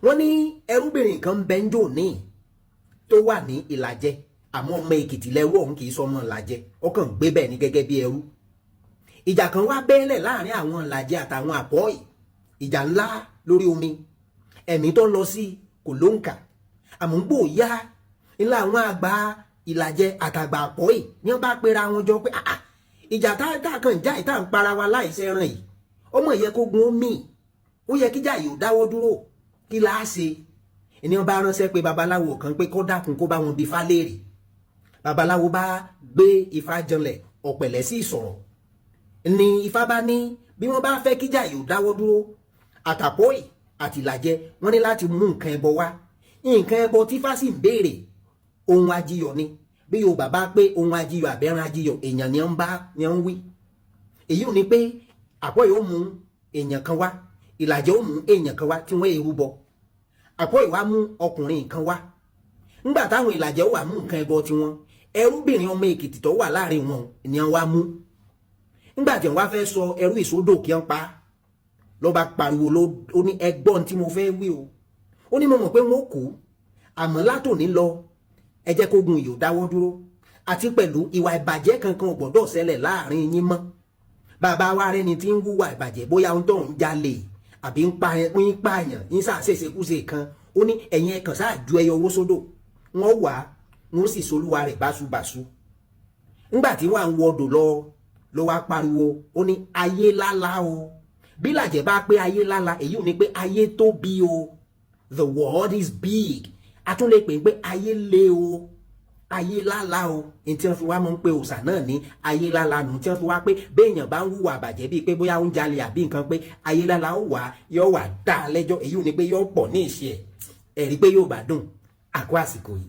wọ́n ní ẹrúbìnrin kan bẹ́ńjò ní tó wà ní Ìlàjẹ àmọ́ ọmọ Èkìtì lẹ́rú ọ̀hún kì í sọmọ Ìlàjẹ ó kàn gbé bẹ́ẹ̀ ní gẹ́gẹ́ bí ẹrú. ìjà kan wá bẹ́ẹ̀lẹ̀ láàrin àwọn Ìlàjẹ àtàwọn Àpọ́ì, ìjà ńlá lórí omi, ẹ̀mí tó lọ sí kò lóǹkà. àmọ́ ń gbò yá ńlá àwọn àgbà Ìlàjẹ àtàgbà Àpọ́ì ní wọ́n bá pera wọn jọ pé ìjà tá kàn já ìta ń para wa láìsẹ̀ ẹran yìí ọmọ yẹ kó gun omi, ó yẹ kíjà yìí ò dáwọ́ dúró, kí la ṣe. ènìyàn bá ránṣẹ́ pé babaláwo kan pé kó dákun kó bá wọn bí fálẹ́rì. babaláwo bá gbé ifá janlẹ̀ ọ̀pẹ̀lẹ̀ sí ìsọ̀rọ̀ ni ifá bá ní bí wọ́n bá fẹ́ kíjà yìí ò dáwọ́ dúró àtàpọ́ì àti Ìlàjẹ wọ́n ní láti mú nǹkan ẹbọ wá. nǹkan ẹbọ tí ifá sì ń béèrè ohun ajíyọ̀ ni, bí Yorùbá bá pé ohun ajíyọ̀ àbẹ́rán ajíyọ̀ èèyàn ni ń wí. èyí ò ní pé Àpọ́ì ó mú èèyàn kan wá, Ìlàjẹ ó mú èèyàn kan wá tí wọ́n èrú bọ. Àpọ́ì wá mú ọkùnrin kan wá. ńgbà táwọn Ìlàjẹ wà mú nǹkan ẹbọ tiwọn, ẹrúbìnrin ọmọ Èkìtì tó wà láàrin wọn ni wọ́n wá mú. ńgbà tí wọ́n wá fẹ́ sọ ẹrú ìsódò kí wọ́n pa ló bá pariwo ó ní ẹgbọ́n tí mo fẹ́ wí o. ó ní mo mọ̀ pé wọ́n kú àmọ́ látòní lọ ẹ jẹ́ kógun yìí ò dáwọ́ dúró, àti pẹ̀lú ìwà ìbàjẹ́ kankan ò gbọ́dọ̀ ṣẹlẹ̀ láàrin yín mọ́. bàbá wa rẹni tí ń hùwà ìbàjẹ́ bóyá ń tọ̀ ń jalè àbí ń pààyàn ń ṣàṣeṣekúṣe kan, ó ní ẹ̀yin ẹ̀kan sáà ju ẹyọ owó sódò, wọ́n wà wọ́n sì solúwa rẹ̀ báṣubàṣu. ńgbà tí wọ́n à ń wọdò lọ wá pariwo ó ní ayé lálá o. bí Ìlàjẹ bá pé ayé lálá èyí ò ní pé ayé tóbi o, the world is big. a tún lè pè pé ayé le o, ayé lálá o. ní tí wọ́n fi wá mọ̀ ń pe òòṣà náà ní ayé lálá nù, tí wọ́n fi wá pé béèyàn bá ń hùwà àbàjẹ́ bíi pé bóyá ó ń jalè àbí nǹkan pé ayé lálá ó wà yóò wà dá lẹ́jọ́, èyí ò ní pé yóò pọ̀ ní ìṣe ẹ̀ rí pé yóò bá dùn àkó àsìkò yìí.